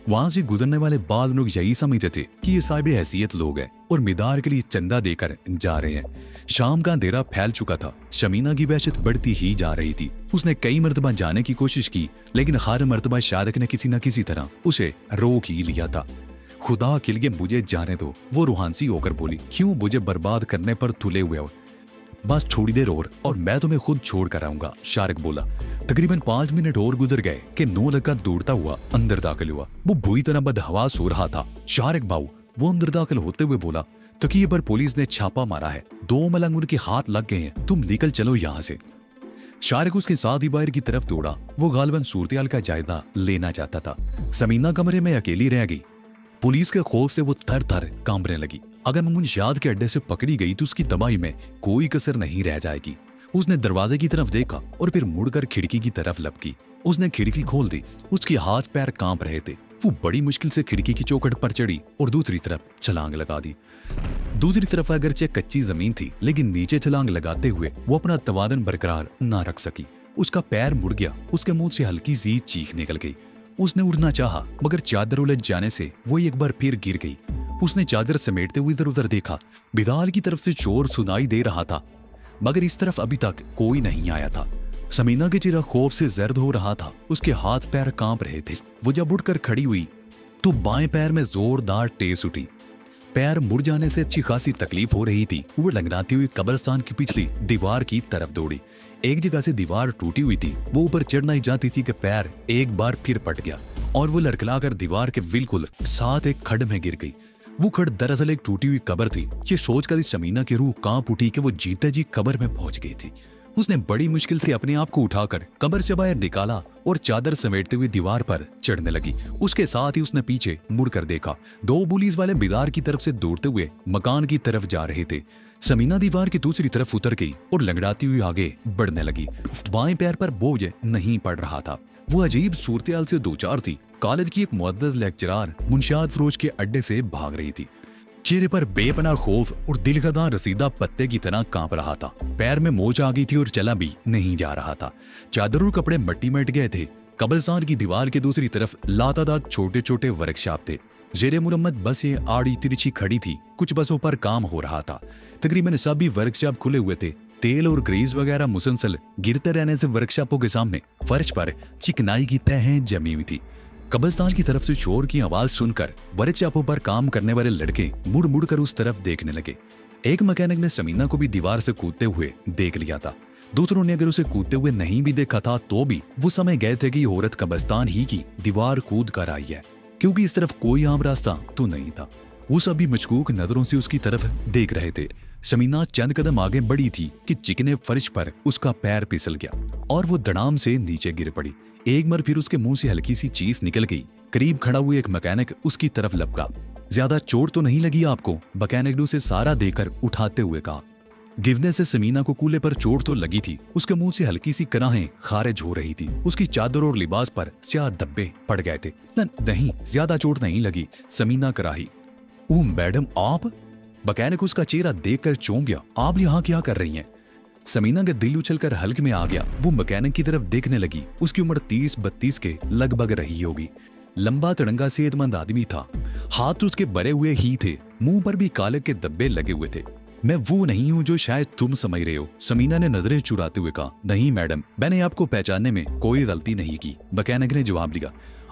वहां से गुजरने वाले बाद लोग यही समझते थे कि ये साहिब हैसियत लोग हैं और मिदार के लिए चंदा देकर जा रहे हैं। शाम का अंधेरा फैल चुका था। शमीना की वहशत बढ़ती ही जा रही थी। उसने कई मरतबा जाने की कोशिश की, लेकिन हर मरतबा शादक ने किसी न किसी तरह उसे रोक ही लिया था। खुदा के लिए मुझे जाने दो, वो रूहानसी होकर बोली। क्यों मुझे बर्बाद करने पर तुले हुए हो? बस थोड़ी देर और मैं तुम्हें खुद छोड़ कर आऊंगा, शारिक बोला। तकरीबन 5 मिनट और गुजर गए कि नो लगा दौड़ता हुआ अंदर दाखिल हुआ। वो बुरी तरह बदहवास हो रहा था। शारिक बाबू, वो अंदर दाखिल होते हुए बोला, तकिए पर पुलिस ने छापा मारा है, 2 मलंग उनके हाथ लग गए हैं, तुम निकल चलो यहाँ से। शारिक उसके साथ ही बाहर की तरफ दौड़ा। वो गालिबन सूरत-ए-हाल का जायजा लेना चाहता था। समीना कमरे में अकेली रह गई। पुलिस के खौफ से वो थर थर कांपने लगी। अगर मुंशियात के अड्डे से पकड़ी गई तो उसकी तबाही में कोई कसर नहीं रह जाएगी। उसने दरवाजे की तरफ देखा और फिर मुड़कर खिड़की की तरफ लपकी। उसने खिड़की खोल दी। उसके हाथ पैर कांप रहे थे। वो बड़ी मुश्किल से खिड़की की चौखट पर चढ़ी और दूसरी तरफ छलांग लगा दी। दूसरी तरफ अगरचे कच्ची जमीन थी, लेकिन नीचे छलांग लगाते हुए वो अपना तवादन बरकरार ना रख सकी। उसका पैर मुड़ गया। उसके मुंह से हल्की सी चीख निकल गई। उसने उड़ना चाहा, मगर चादर उलझ जाने से वो एक बार फिर गिर गई। उसने चादर समेटते हुए इधर उधर देखा। बिदाल की तरफ से शोर सुनाई दे रहा था, मगर इस तरफ अभी तक कोई नहीं आया था। समीना के चेहरा खौफ से जर्द हो रहा था। उसके हाथ पैर कांप रहे थे। वो जब उठकर खड़ी हुई तो बाएं पैर में जोरदार ठेस उठी। पैर मुड़ जाने से अच्छी खासी तकलीफ हो रही थी। वो लंगड़ाती हुई कब्रिस्तान की पिछली दीवार की तरफ दौड़ी। एक जगह से दीवार टूटी हुई थी। वो ऊपर चढ़ना ही चाहती थी कि पैर एक बार फिर पट गया और वो लड़खड़ाकर दीवार के बिल्कुल साथ एक खड्ड में गिर गई। वो खड्ड दरअसल एक टूटी हुई कब्र थी। ये सोचकर समीना की रूह कांप उठी कि वो जीते जी कब्र में पहुंच गई थी। उसने बड़ी मुश्किल से अपने आप को उठाकर कब्र से बाहर निकाला और चादर समेटते हुए दीवार पर चढ़ने लगी। उसके साथ ही उसने पीछे मुड़कर देखा। 2 पुलिस वाले बिदार की तरफ से दौड़ते हुए मकान की तरफ जा रहे थे। समीना दीवार की दूसरी तरफ उतर गई और लंगड़ाती हुई आगे बढ़ने लगी। बाएं पैर पर बोझ नहीं पड़ रहा था। वो अजीब सूरत-ए-हाल से दो चार थी। कॉलेज की एक मुअद्दस लेक्चरर मुंशियात फरोश के अड्डे से भाग रही थी। चेहरे पर बेपनाह खौफ और दिलगदा रसीदा पत्ते की तरह कांप रहा था। पैर में मोच आ गई थी और चला भी नहीं जा रहा था। चादर और कपड़े मिट्टी में गए थे। कब्रिस्तान की दीवार की दूसरी तरफ लातादाद छोटे छोटे वर्कशॉप थे। जेरे मुरम्मत बसें आड़ी तिरछी खड़ी थी। कुछ बसों पर काम हो रहा था। तकरीबन सभी वर्कशॉप खुले हुए थे। तेल और ग्रीस वगैरह मुसलसल गिरते रहने से वर्कशॉपों के सामने फर्श पर चिकनाई की तहें जमी हुई थी। कब्रिस्तान की तरफ से शोर की आवाज सुनकर वर्कशॉपों पर काम करने वाले लड़के मुड़ मुड़ कर उस तरफ देखने लगे। एक मैकेनिक ने समीना को भी दीवार से कूदते हुए देख लिया था। दूसरों ने अगर उसे कूदते हुए नहीं भी देखा था तो भी वो समझ गए थे कि ये औरत कब्रिस्तान ही की दीवार कूद कर आई है, क्योंकि इस तरफ कोई आम रास्ता तो नहीं था। वो सभी मशकूक नजरों से उसकी तरफ देख रहे थे। समीना चंद कदम आगे बढ़ी थी कि चिकने फर्श पर उसका पैर फिसल गया और वो धड़ाम से नीचे गिर पड़ी। एक बार फिर उसके मुंह से हल्की सी चीज निकल गई। करीब खड़ा हुआ एक मैकेनिक उसकी तरफ लपका। ज्यादा चोट तो नहीं लगी आपको? मैकेनिक ने उसे सारा देकर उठाते हुए कहा। गिरने से समीना को कूल्हे पर चोट तो लगी थी। उसके मुंह से हल्की सी कराहें खारिज हो रही थी। उसकी चादर और लिबास पर स्याह धब्बे पड़ गए थे। नहीं, ज्यादा चोट नहीं लगी, समीना कराही। ओह मैडम, आप? मैकेनिक उसका चेहरा देखकर चौंक गया। आप यहाँ क्या कर रही हैं? समीना का दिल उछलकर हल्क में आ गया। वो मैकेनिक की तरफ देखने लगी। उसकी उम्र 30-32 के लगभग रही होगी। लंबा तड़ंगा सेहतमंद आदमी था। हाथ उसके भरे हुए ही थे। मुंह पर भी काले के धब्बे लगे हुए थे। मैं वो नहीं हूँ जो शायद तुम समझ रहे हो, समीना ने नजरें चुराते हुए कहा। नहीं मैडम, मैंने आपको पहचानने में कोई गलती नहीं की, मैकेनिक ने जवाब दिया।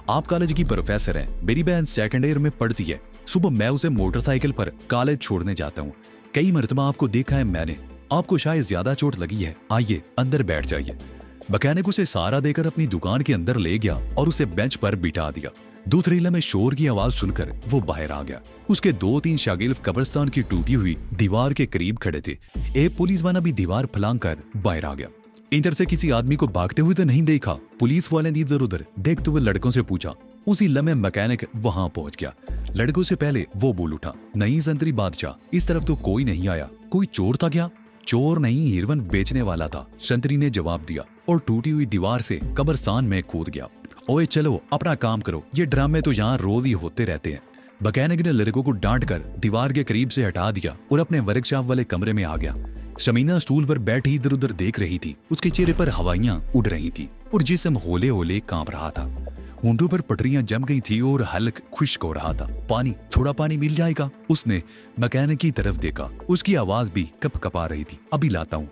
आप कॉलेज की प्रोफेसर हैं। मेरी बहन 2nd ईयर में पढ़ती है। सुबह मैं उसे मोटरसाइकिल पर कॉलेज छोड़ने जाता हूँ। कई मरतबा आपको देखा है मैंने। आपको शायद ज्यादा चोट लगी है। आइए अंदर बैठ जाइए। मैकेनिक उसे सहारा देकर अपनी दुकान के अंदर ले गया और उसे बेंच पर बिठा दिया। दूसरे इला में शोर की आवाज सुनकर वो बाहर आ गया। उसके 2-3 शागिर्द कब्रिस्तान की टूटी हुई दीवार के करीब खड़े थे। एक पुलिस वाला भी दीवार फलांग कर बाहर आ गया। इधर से किसी आदमी को भागते हुए तो नहीं देखा? पुलिस वाले ने इधर उधर देखते हुए लड़कों से पूछा। उसी लम्हे मैकेनिक वहां पहुंच गया। लड़कों से पहले वो बोल उठा। नहीं संतरी बादशाह, इस तरफ तो कोई नहीं आया। कोई चोर था क्या? चोर नहीं, हीरोइन बेचने वाला था, संतरी ने जवाब दिया और टूटी हुई दीवार से कब्रिस्तान में कूद गया। ओए चलो अपना काम करो, ये ड्रामे तो यहाँ रोज ही होते रहते हैं। मैकेनिक ने लड़कों को डांट कर दीवार के करीब से हटा दिया और अपने वर्कशॉप वाले कमरे में आ गया। समीना स्टूल पर बैठी इधर उधर देख रही थी। उसके चेहरे पर हवाइयां उड़ रही थी और जिस्म होले होले कांप रहा था। होंठों पर पटरियां जम गई थी और हल्क खुश्क हो रहा था। पानी, थोड़ा पानी मिल जाएगा? उसने मैकेनिक की तरफ देखा। उसकी आवाज भी कपकपा रही थी। अभी लाता हूँ,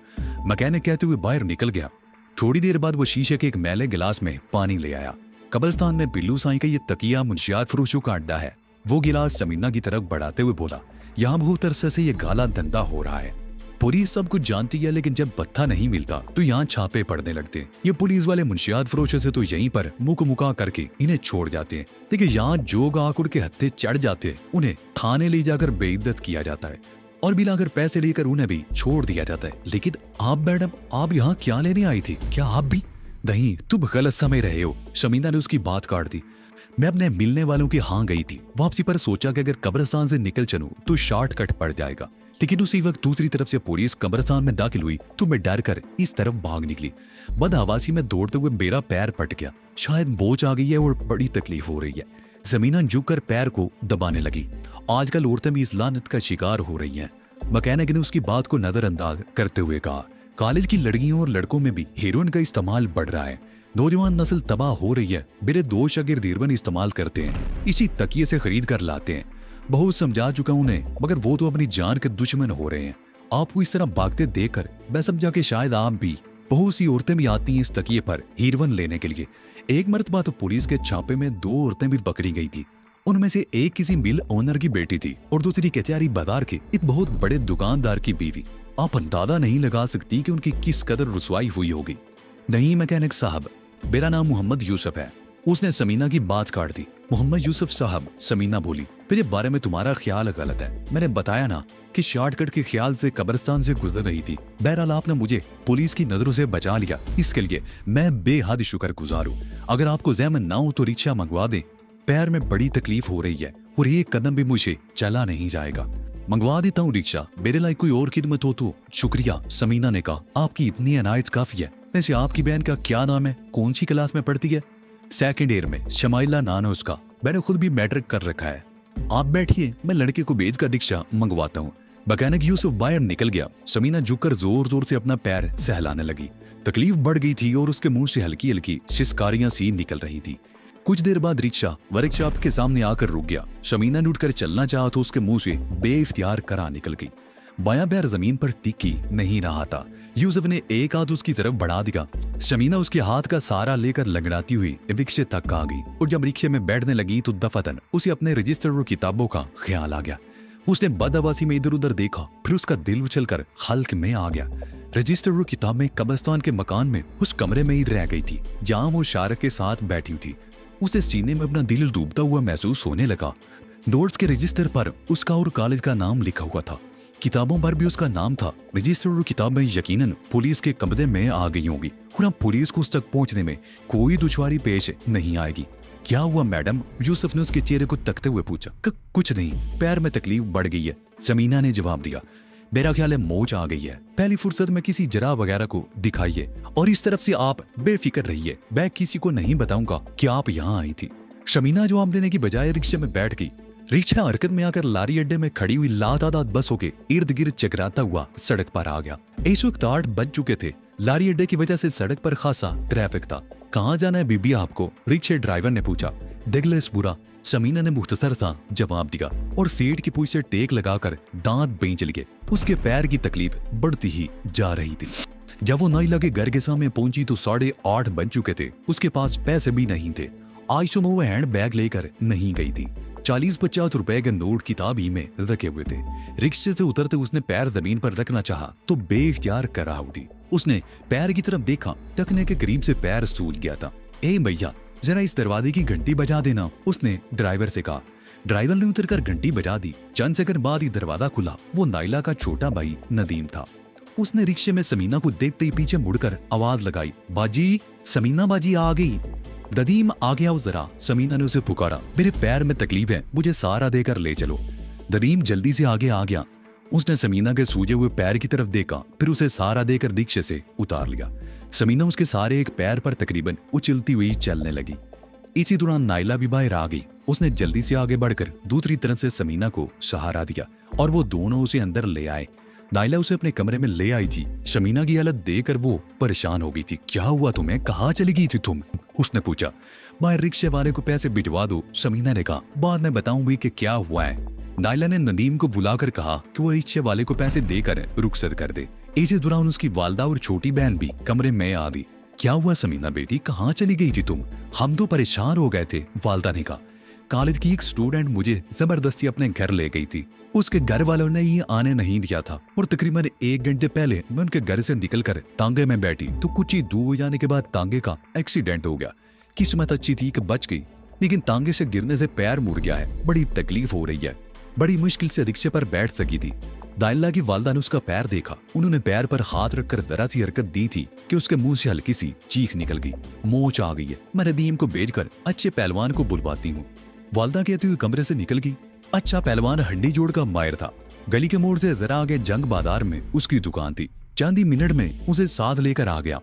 मैकेनिक कहते हुए बाहर निकल गया। थोड़ी देर बाद वो शीशे के एक मैले गिलास में पानी ले आया। कब्रिस्तान में बिल्लू साईं का ये तकिया मुंशियात फरोशों का अड्डा है। वो गिलास समीना की तरफ बढ़ाते हुए बोला, यहाँ बहुत अरसे से ये गाला धंधा हो रहा है। पुलिस सब कुछ जानती है, लेकिन जब पत्ता नहीं मिलता तो यहाँ छापे पड़ने लगते हैं। ये पुलिस वाले मुंशियात फरोशों से तो यहीं पर मुका करके इन्हें छोड़ जाते हैं, लेकिन यहाँ जो आकुड़ के हत्थे चढ़ जाते हैं उन्हें थाने ले जाकर बेइज्जत किया जाता है और बिलाकर पैसे लेकर उन्हें भी छोड़ दिया जाता है। लेकिन आप मैडम, आप यहाँ क्या लेने आई थी? क्या आप भी? नहीं, तुम गलत समय रहे हो। शमीना ने उसकी बात काट दी। मैं अपने मिलने वालों की हाँ गई थी। वापसी पर सोचा कि अगर कब्रिस्तान से निकल चलूं तो शॉर्टकट पड़ जाएगा, लेकिन उसी वक्त दूसरी तरफ से पुलिस कब्रिस्तान में दाखिल हुई तो मैं डर कर इस तरफ भाग निकली। बदहवासी में दौड़ते हुए मेरा पैर पट गया। शायद बोझ आ गई है और बड़ी तकलीफ हो रही है। जमीना झुककर पैर को दबाने लगी। आजकल औरतें भी इस लानत का शिकार हो रही हैं। मैकेनिक ने उसकी बात को नजरअंदाज करते हुए कहा, कॉलेज की लड़कियों और लड़कों में भी हेरोइन का इस्तेमाल बढ़ रहा है। नौजवान नस्ल तबाह हो रही है। मेरे 2 शागिर्द हिरवन इस्तेमाल करते हैं, इसी तकिए से खरीद कर लाते हैं। बहुत समझा चुका उन्हें, मगर वो तो अपनी जान के दुश्मन हो रहे हैं। आपको इस तरह भागते देखकर मैं समझा कि शायद आप भी, बहुत सी औरतें भी आती हैं इस तकिए पर हिरवन लेने के लिए। एक मर्तबा तो पुलिस के छापे में 2 औरतें भी पकड़ी गई थी। उनमें से एक किसी मिल ओनर की बेटी थी और दूसरी कचहरी बाजार के एक बहुत बड़े दुकानदार की बीवी। आप अंदाजा नहीं लगा सकती कि उनकी किस कदर रुसवाई हुई होगी। नहीं मैकेनिक साहब, मेरा नाम मोहम्मद यूसुफ है। उसने समीना की बात काट दी। मोहम्मद यूसुफ साहब, समीना बोली, मेरे बारे में तुम्हारा ख्याल गलत है। मैंने बताया ना कि शॉर्टकट के ख्याल से कब्रिस्तान से गुजर रही थी। बहरहाल आपने मुझे पुलिस की नजरों से बचा लिया, इसके लिए मैं बेहद शुक्रगुजार हूँ। अगर आपको ज़हमत ना हो तो रिक्शा मंगवा दें। पैर में बड़ी तकलीफ हो रही है और एक कदम भी मुझे चला नहीं जाएगा। मंगवा देता हूँ रिक्शा। मेरे लायक कोई और खिदमत हो तो शुक्रिया। समीना ने कहा, आपकी इतनी अनायत काफी है। वैसे आपकी बहन का क्या नाम है? कौन सी क्लास में पढ़ती है? 2nd ईयर में। शमाइला नाम है उसका। मैंने खुद भी मैट्रिक कर रखा है। आप बैठिए, मैं लड़के को भेजकर रिक्शा मंगवाता हूँ। मैकेनिक यूसुफ बाहर निकल गया। समीना झुककर जोर जोर से अपना पैर सहलाने लगी। तकलीफ बढ़ गई थी और उसके मुंह से हल्की हल्की शिस्कारियां सी निकल रही थी। कुछ देर बाद रिक्शा वर्कशॉप के सामने आकर रुक गया। शमीना ने उठकर चलना चाहा तो उसके मुंह से बेइख्तियार करा निकल गई। बायां पैर जमीन पर टिकी नहीं रहा था। यूसुफ ने एक हाथ उसकी तरफ बढ़ा दिया। शमीना उसके हाथ का सहारा लेकर लगड़ाती हुई रिक्शे तक आ गई और जब रिक्शे में बैठने लगी तो दफातन उसे अपने रजिस्टर और किताबों का ख्याल आ गया। उसने बदहवासी में इधर उधर देखा, फिर उसका दिल उछलकर हल्क में आ गया। रजिस्टर और किताबें कब्रिस्तान के मकान में उस कमरे में ही रह गई थी जहां वो शारक के साथ बैठी थी। उसे सीने में अपना दिल डूबता हुआ महसूस होने लगा। नोट्स के रजिस्टर पर उसका और कॉलेज का नाम लिखा हुआ था। किताबों पर भी उसका नाम था। रजिस्टर और किताबें यकीनन पुलिस के कब्जे में आ गई होंगी और अब पुलिस को उस तक पहुंचने में कोई दुश्वारी पेश नहीं आएगी। क्या हुआ मैडम? यूसुफ ने उसके चेहरे को तकते हुए पूछा। कुछ नहीं, पैर में तकलीफ बढ़ गई है, समीना ने जवाब दिया। मेरा ख्याल है मोच आ गई है। पहली फुर्सत में किसी जरा वगैरह को दिखाइए और इस तरफ से आप बेफिक्र रहिए। मैं किसी को नहीं बताऊंगा कि आप यहाँ आई थी। शमीना जवाब देने की बजाय रिक्शे में बैठ गई। रिक्शा हरकत में आकर लारी अड्डे में खड़ी हुई लातादाद बसों के इर्द गिर्द चकराता हुआ सड़क पर आ गया। इस वक्त 8 बज चुके थे। लारी अड्डे की वजह से सड़क पर खासा ट्रैफिक था। कहाँ जाना है बीबी आपको? रिक्शे ड्राइवर ने पूछा। दिगलेसपुरा, समीना ने मुख्तसर सा जवाब दिया और सीट की पूछ से टेक लगाकर दांत बेंच लिए। उसके पैर की तकलीफ बढ़ती ही जा रही थी। जब वो नाइला के घर के सामने पहुंची तो 8:30 बज चुके थे। उसके पास पैसे भी नहीं थे। आयशा में वो हैंड बैग लेकर नहीं गई थी। 40-50 रुपए के नोट किताब ही में रखे हुए थे। रिक्शे से उतरते उसने पैर जमीन पर रखना चाहा तो बेइख्तियार करा उठी। उसने पैर की तरफ देखा, तकने के करीब से पैर सूज गया था। ए भैया, जरा इस दरवाजे की घंटी बजा देना, उसने ड्राइवर से कहा। ड्राइवर ने उतरकर घंटी बजा दी। चंद सेकंड बाद ही दरवाजा खुला। वो नाइला का छोटा भाई नदीम था। उसने रिक्शे में समीना को देखते ही पीछे मुड़कर आवाज लगाई, बाजी, समीना बाजी आ गई। नदीम आ गया हो जरा, समीना ने उसे पुकारा। मेरे पैर में तकलीफ है, मुझे सहारा देकर ले चलो। नदीम जल्दी से आगे आ गया। उसने समीना के सूजे हुए पैर की तरफ देखा, फिर उसे सहारा देकर रिक्शे से उतार लिया। समीना उसके सारे एक पैर पर तकरीबन उछलती हुई चलने लगी। इसी दौरान नाइला भी बाहर आ गई। उसने जल्दी से आगे बढ़कर दूसरी तरफ से समीना को सहारा दिया और वो दोनों उसे अंदर ले आए। नाइला उसे अपने कमरे में ले आई थी। शमीना की हालत देखकर वो परेशान हो गई थी। क्या हुआ तुम्हें, कहाँ चली गई थी तुम, उसने पूछा। बाहर रिक्शे वाले को पैसे भिजवा दो, शमीना ने कहा। बाद में बताऊंगी कि क्या हुआ है। नाइला ने नदीम को बुलाकर कहा कि वो रिक्शे वाले को पैसे देकर रुखसत कर दे। इसी दौरान उसकी वालदा और छोटी बहन भी कमरे में आ गई। क्या हुआ समीना बेटी, कहाँ चली गई थी तुम, हम तो परेशान हो गए थे, वालदा ने कहा। कॉलेज की एक स्टूडेंट मुझे जबरदस्ती अपने घर ले गई थी। उसके घर वालों ने ये आने नहीं दिया था और तकरीबन 1 घंटे पहले मैं उनके घर से निकलकर तांगे में बैठी तो कुछ ही दूर जाने के बाद तांगे का एक्सीडेंट हो गया। किस्मत अच्छी थी कि बच गई, लेकिन तांगे से गिरने से पैर मुड़ गया है। बड़ी तकलीफ हो रही है। बड़ी मुश्किल से रिक्शे पर बैठ सकी थी। नाइला की वालदा ने उसका पैर देखा। उन्होंने पैर पर हाथ रखकर जरा सी हरकत दी थी कि उसके मुंह से हल्की सी चीख निकल गई। मोच आ गई है, मैं नदीम को भेजकर अच्छे पहलवान को बुलवाती हूँ, वालदा कहती हुई कमरे से निकल गई। अच्छा पहलवान हड्डी जोड़ का माहिर था। गली के मोड़ से जरा आगे जंग बाजार में उसकी दुकान थी। चंद ही मिनट में उसे साथ लेकर आ गया।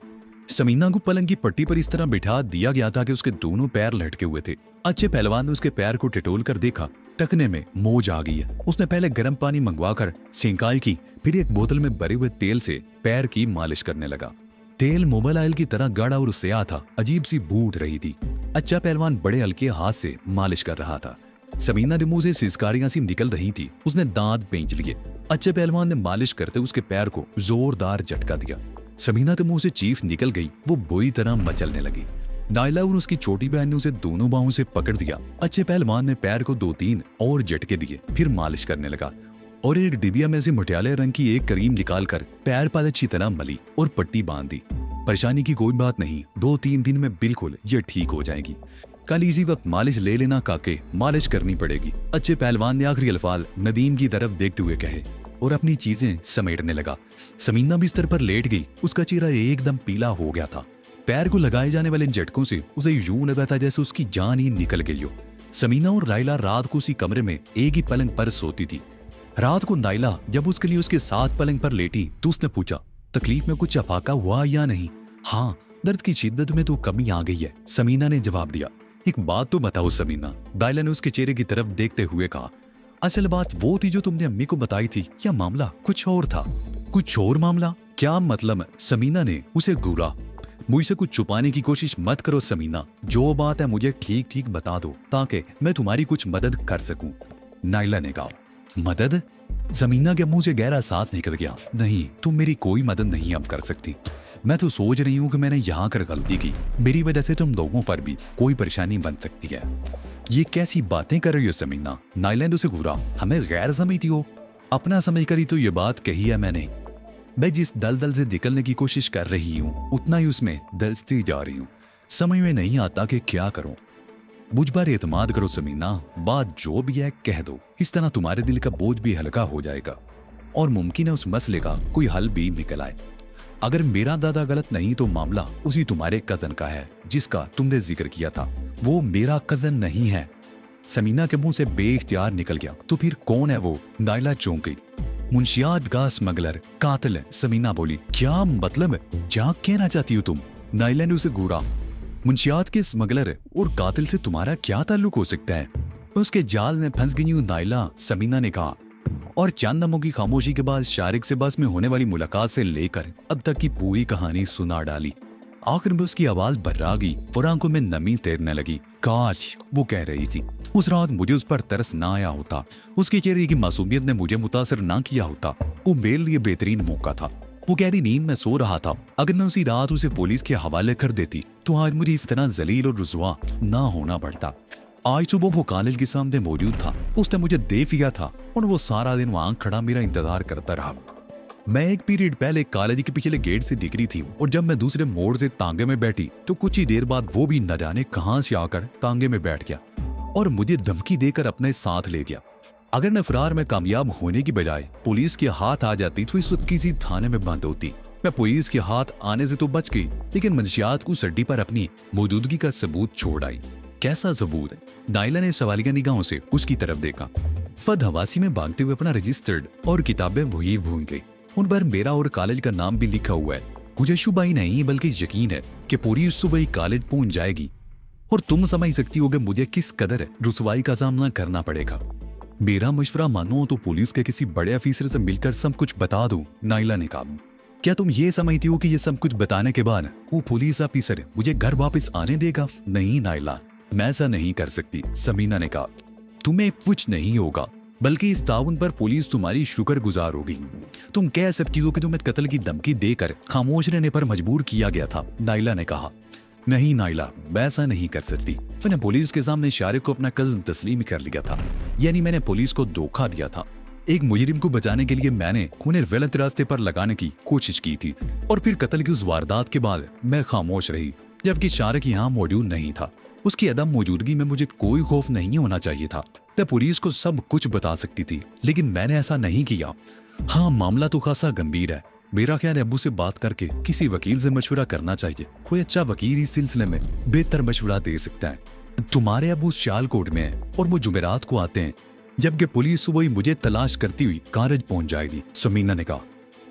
समीना को पलंग की पट्टी पर इस तरह बिठा दिया गया था कि उसके दोनों पैर लटके हुए थे। अच्छे पहलवान ने उसके पैर को टिटोल कर देखा, टकने में मोच आ गई है। उसने पहले गर्म पानी मंगवाकर सेंकाई की, फिर एक बोतल में भरे हुए तेल से पैर की मालिश करने लगा। तेल मोबाइल ऑयल की तरह गाढ़ा और स्याह था, अजीब सी बू उठ रही थी। अच्छा पहलवान बड़े हल्के हाथ से मालिश कर रहा था। समीना के मुंह से सिसकारियां सी निकल रही थी। उसने दांत पेंच लिए। अच्छे पहलवान ने मालिश करते उसके पैर को जोरदार झटका दिया। समीना के मुंह से चीख निकल गई। वो बुरी तरह मचलने लगी। नाइला और उसकी छोटी बहन ने उसे दोनों बाहों से पकड़ दिया। अच्छे पहलवान ने पैर को 2-3 और झटके दिए, फिर मालिश करने लगा और एक डिबिया में से मटियाले रंग की एक क्रीम निकालकर पैर पर अच्छी तरह मली और पट्टी बांध दी। परेशानी की कोई बात नहीं, 2-3 दिन में बिल्कुल ये ठीक हो जाएगी। कल इसी वक्त मालिश ले लेना काके, मालिश करनी पड़ेगी। अच्छे पहलवान ने आखिरी अल्फाज नदीम की तरफ देखते हुए कहे और अपनी चीजें समेटने लगा। समीना बिस्तर पर लेट गई। उसका चेहरा एकदम पीला हो गया था। पैर को लगाए जाने वाले झटकों से उसे यूं लगा था जैसे उसकी जान ही निकल गई हो। समीना और नाइला रात को उसी कमरे में एक ही पलंग पर सोती थी। रात को नाइला जब उसके लिए उसके साथ पलंग पर लेटी तो उसने पूछा, तकलीफ में कुछ अफाका हुआ या नहीं? हाँ, दर्द की शिद्दत में तो कमी आ गई है, समीना ने जवाब दिया। एक बात तो बताओ समीना, नाइला ने उसके चेहरे की तरफ देखते हुए कहा। असल बात वो थी जो तुमने अम्मी को बताई थी या मामला कुछ और था? कुछ और मामला? क्या मतलब? समीना ने उसे घूरा। मुझसे कुछ छुपाने की कोशिश मत करो समीना, जो बात है मुझे ठीक ठीक बता दो ताकि मैं तुम्हारी कुछ मदद कर सकूं, नाइला ने कहा। मदद? समीना के मुंह से गहरा सांस निकल गया। नहीं, तुम मेरी कोई मदद नहीं अब कर सकती। मैं तो सोच रही हूँ कि मैंने यहाँ कर गलती की, मेरी वजह से तुम लोगों पर भी कोई परेशानी बन सकती है। ये कैसी बातें कर रही हो समीना? नाइला ने उसे घूरा। हमें गैर समझती हो? अपना समझ कर ही तो ये बात कही है मैंने। मैं जिस दलदल से निकलने की कोशिश कर रही हूँ उतना ही उसमें दलती जा रही हूँ। समझ में नहीं आता कि क्या करूँ। मुझ पर एतमाद करो समीना, बात जो भी है कह दो। इस तरह तुम्हारे दिल का बोझ भी हल्का हो जाएगा और मुमकिन है उस मसले का कोई हल भी निकल आए। अगर मेरा दादा गलत नहीं तो मामला उसी तुम्हारे कजन का है जिसका तुमने जिक्र किया था। वो मेरा कजन नहीं है। समीना के मुंह से बेइख्तियार निकल गया। तो फिर कौन है वो? नाइला चौंक गई। मुंशियात का स्मगलर, कातिल है, समीना बोली। क्या मतलब? क्या कहना चाहती हो तुम? नाइला ने उसे घूरा। मुंशियात के स्मगलर और कातिल से तुम्हारा क्या ताल्लुक हो सकता है? उसके जाल में फंस गई हूं नाइला, समीना ने कहा और चंद दमों की खामोशी के बाद शारिक से बस में होने वाली मुलाकात से लेकर अब तक की पूरी कहानी सुना डाली। आखिर में उसकी आवाज भर्रा गई और आंखों में नमी तैरने लगी। काश वो कह रही थी उस रात मुझे उस पर तरस ना आया होता, उसके चेहरे की मासूमियत ने मुझे मुतासर ना किया होता। वो मेरे लिए बेहतरीन मौका था। वो गहरी नींद में सो रहा था। अगर मैं उसी रात उसे पुलिस के हवाले कर देती तो आज मुझे इस तरह जलील और रुसवा ना होना पड़ता। आज सुबह वो कॉलेज के सामने मौजूद था। उसने मुझे देख लिया था और वो सारा दिन वहां खड़ा मेरा इंतजार करता रहा। मैं एक पीरियड पहले कॉलेज के पिछले गेट से निकली थी और जब मैं दूसरे मोड़ से तांगे में बैठी तो कुछ ही देर बाद वो भी न जाने कहां से आकर तांगे में बैठ गया और मुझे धमकी देकर अपने साथ ले गया। अगर मैं फरार में कामयाब होने की बजाय पुलिस के हाथ आ जाती तो इस वक्त किसी थाने में बंद होती। मैं पुलिस के हाथ आने से तो बच गई, लेकिन मंशियात को सड्डी पर अपनी मौजूदगी का सबूत छोड़ आई। कैसा सबूत? नाइला ने सवालिया निगाहों से उसकी तरफ देखा। फद हवासी में भागते हुए अपना रजिस्टर्ड और किताबें वही भूल गई। उन पर मेरा और कॉलेज का नाम भी लिखा हुआ है। मुझे शुबा ही नहीं बल्कि यकीन है कि पूरी सुबह ही कॉलेज पहुंच जाएगी और तुम समझ सकती हो कि मुझे किस कदर रुसवाई का सामना करना पड़ेगा। मेरा मशवरा मानो तो पुलिस के किसी बड़े अफीसर से मिलकर सब कुछ बता दो, नाइला ने कहा। क्या तुम ये समझती हो कि ये सब कुछ बताने के बाद वो पुलिस अफीसर मुझे घर वापस आने देगा? नहीं नाइला, मैं ऐसा नहीं कर सकती, समीना ने कहा। तुम्हें कुछ नहीं होगा, बल्कि इस ताउन पर पुलिस तुम्हारी शुक्रगुजार होगी। तुम कह सकती हो कि तुम्हें कत्ल की धमकी देकर खामोश रहने पर मजबूर किया गया था, नाइला ने कहा। नहीं नाइला, मैं ऐसा नहीं कर सकती। मैंने पुलिस के सामने शारिक को अपना कज़न तस्लीम कर लिया था, यानी मैंने पुलिस को धोखा दिया था। एक मुजरिम को बचाने के लिए मैंने उन्हें गलत रास्ते पर लगाने की कोशिश की थी, और फिर कत्ल की उस वारदात के बाद मैं खामोश रही, जबकि शारिक यहाँ मौजूद नहीं था। उसकी अदम मौजूदगी में मुझे कोई खौफ नहीं होना चाहिए था। मैं पुलिस को सब कुछ बता सकती थी, लेकिन मैंने ऐसा नहीं किया। हाँ, मामला तो खासा गंभीर है। मेरा ख्याल है अब्बू से बात करके किसी वकील से मशवरा करना चाहिए। कोई अच्छा वकील इस सिलसिले में बेहतर मशवरा दे सकता है। तुम्हारे अब्बू सियालकोट में हैं और वो जुमेरात को आते हैं, जबकि पुलिस सुबह ही मुझे तलाश करती हुई कारज पहुंच जाएगी, समीना ने कहा।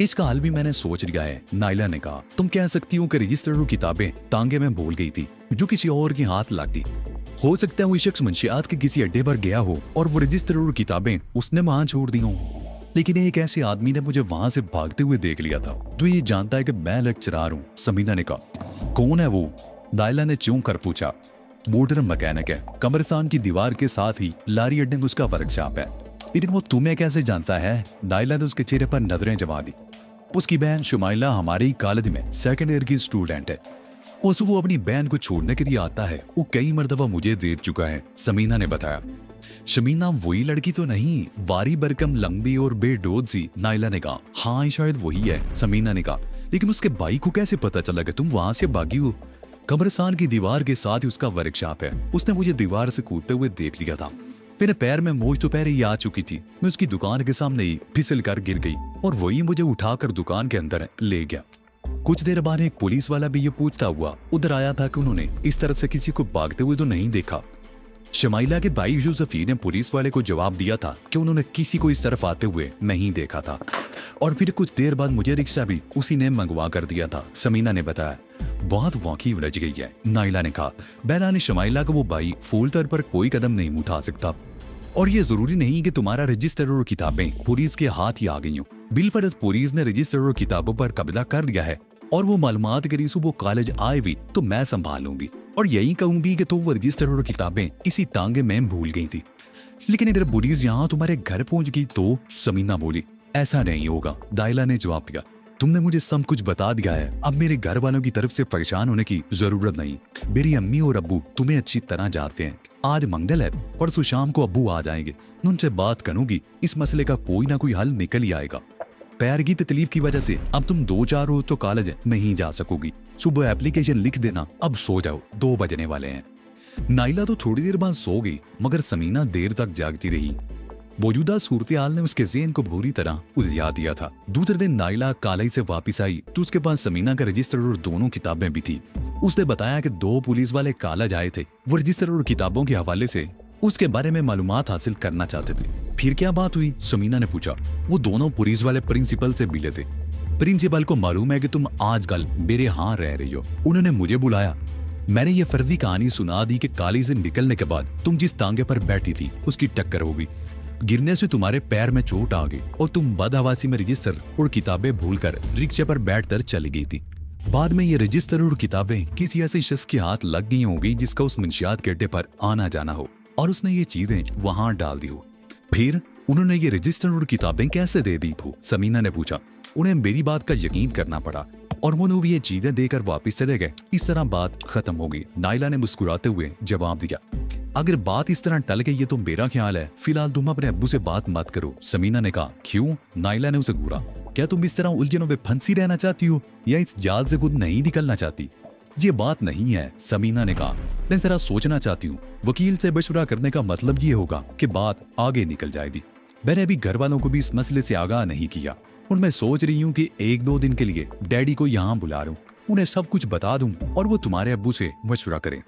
इसका हल भी मैंने सोच लिया है, नाइला ने कहा। तुम कह सकती हो कि रजिस्टर और किताबें तांगे में भूल गई थी, जो किसी और के हाथ लग गई। हो सकता है वो शख्स मंशियात के किसी अड्डे पर गया हो और वो रजिस्टर और किताबें उसने वहां छोड़ दी हों। लेकिन एक ऐसे आदमी ने मुझे वहां से भागते हुए देख लिया था जो ये जानता है कि मैं लेक्चरार हूँ, समीना ने कहा। कौन है वो? नाइला ने चौंक कर पूछा। मोटर मैकेनिक है, कब्रिस्तान की दीवार के साथ ही लारी अड्डे में उसका वर्कशॉप है। लेकिन वो तुम्हें कैसे जानता है? नाइला ने उसके चेहरे पर नजरें जमा दी। उसकी बहन शुमाइला हमारे ही कॉलेज में सेकेंड ईयर की स्टूडेंट है। उस वो अपनी बहन को छोड़ने के लिए आता है। वो कई मर्तबा मुझे देख चुका है, समीना ने बताया। शमीना वही लड़की तो नहीं, वारी बरकम लंबी और बेडोज सी, नाइला ने कहा। हाँ शायद वही है, समीना ने कहा। लेकिन उसके भाई को कैसे पता चला कि तुम वहां से भागी हो? कब्रिस्तान की दीवार के साथ ही उसका वर्कशॉप है। उसने मुझे दीवार से कूदते हुए देख लिया था। मेरे पैर में मोच तो पहले ही आ चुकी थी। मैं उसकी दुकान के सामने ही फिसल कर गिर गई और वही मुझे उठाकर दुकान के अंदर ले गया। कुछ देर बाद एक पुलिस वाला भी ये पूछता हुआ उधर आया था कि उन्होंने इस तरह से किसी को भागते हुए तो नहीं देखा। शमाइला के भाई यूसुफी ने पुलिस वाले को जवाब दिया था कि उन्होंने किसी को इस तरफ आते हुए नहीं देखा था। और फिर कुछ देर बाद मुझे रिक्शा भी उसी ने मंगवा कर दिया था, समीना ने बताया। बहुत वाकई उलझ गई है, नाइला ने कहा। बहना ने शमाइला का वो भाई फूल तौर पर कोई कदम नहीं उठा सकता, और ये जरूरी नहीं कि तुम्हारा रजिस्टर और किताबें पुलिस के हाथ ही आ गई हो। बिलफर्ज पुलिस ने रजिस्टर और किताबों पर कब्जा कर लिया है, और वो मालूमात के रिसू वो कॉलेज आए भी तो मैं संभाल लूंगी, और यही कहूंगी कि तो वो रजिस्टर और किताबें इसी तांगे में भूल गई थी। लेकिन इधर पुलिस यहाँ तुम्हारे घर पहुंच गई तो, समीना बोली। ऐसा नहीं होगा, नाइला ने जवाब दिया। तुमने मुझे सब कुछ बता दिया है, अब मेरे घर वालों की तरफ से परेशान होने की जरूरत नहीं। मेरी अम्मी और अब्बू तुम्हें अच्छी तरह जानते हैं। आज मंगल है, परसों शाम को अब्बू आ जाएंगे। उनसे बात करूंगी, इस मसले का कोई ना कोई हल निकल ही आएगा। पैर की तकलीफ की वजह से अब तुम 2-4 रोज तो कॉलेज नहीं जा सकोगी। सुबह एप्लीकेशन लिख देना, अब सो जाओ, 2 बजने वाले हैं। नाइला तो थोड़ी देर बाद सो गई, मगर समीना देर तक जागती रही। मौजूदा सूरत हाल ने उसके ज़हन को बुरी तरह उलझा दिया था। दूसरे दिन नाइला कॉलेज से वापस आई तो उसके पास समीना का रजिस्टर और दोनों किताबें भी थी। उसने बताया कि 2 पुलिस वाले कॉलेज आए थे। वो रजिस्टर और किताबों के हवाले से उसके बारे में मालूमात हासिल करना चाहते थे। फिर क्या बात हुई, समीना ने पूछा। वो दोनों पुलिस वाले प्रिंसिपल से मिले थे। प्रिंसिपल को मालूम है कि तुम आजकल मेरे यहाँ रह रही हो। उन्होंने मुझे बुलाया। मैंने ये फर्जी कहानी सुना दी कि कॉलेज से निकलने के बाद तुम जिस तांगे पर बैठी थी उसकी टक्कर हो गई। गिरने से तुम्हारे पैर में चोट आ गई और तुम बदहवासी में रजिस्टर और किताबें भूलकर रिक्शे पर बैठकर चली गई थी। बाद में ये रजिस्टर और किताबें किसी ऐसे शख्स के हाथ लग गई होंगी जिसका उस मंशियात के अड्डे पर आना जाना हो, और उसने ये चीजें वहां डाल दी हो। फिर उन्होंने ये रजिस्टर और किताबें कैसे दे दी हो, समीना ने पूछा। उन्हें मेरी बात का यकीन करना पड़ा और वो भी ये चीजें देकर वापस चले गए। इस तरह बात खत्म हो गई, नाइला ने मुस्कुराते हुए जवाब दिया। अगर बात इस तरह टल गई ये तो मेरा ख्याल है फिलहाल तुम अपने अब्बू से बात मत करो, समीना ने कहा। क्यों, नाइला ने उसे घूरा। क्या तुम इस तरह उलझनों में फंसी रहना चाहती हो या इस जाल से खुद नहीं निकलना चाहती? ये बात नहीं है, समीना ने कहा। मैं जरा सोचना चाहती हूँ। वकील से मशवरा करने का मतलब ये होगा कि बात आगे निकल जाएगी। मैंने अभी घर वालों को भी इस मसले से आगाह नहीं किया और मैं सोच रही हूँ कि 1-2 दिन के लिए डैडी को यहाँ बुला लूं, उन्हें सब कुछ बता दूं और वो तुम्हारे अब्बू से मशवरा करें।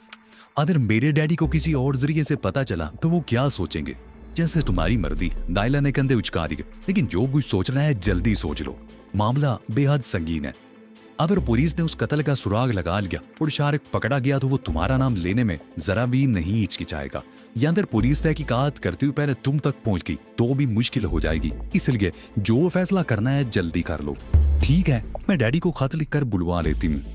अगर मेरे डैडी को किसी और जरिए से पता चला तो वो क्या सोचेंगे? जैसे तुम्हारी मर्जी, नाइला ने कंधे उचका दिए। लेकिन जो कुछ सोचना है जल्दी सोच लो, मामला बेहद संगीन है। अगर पुलिस ने उस कत्ल का सुराग लगा लिया और शारिक पकड़ा गया तो वो तुम्हारा नाम लेने में जरा भी नहीं हिचकिचाएगा। या अंदर पुलिस तहकीकात करते हुए पहले तुम तक पहुंच गई तो भी मुश्किल हो जाएगी, इसलिए जो फैसला करना है जल्दी कर लो। ठीक है, मैं डैडी को खत लिखकर बुलवा लेती हूँ।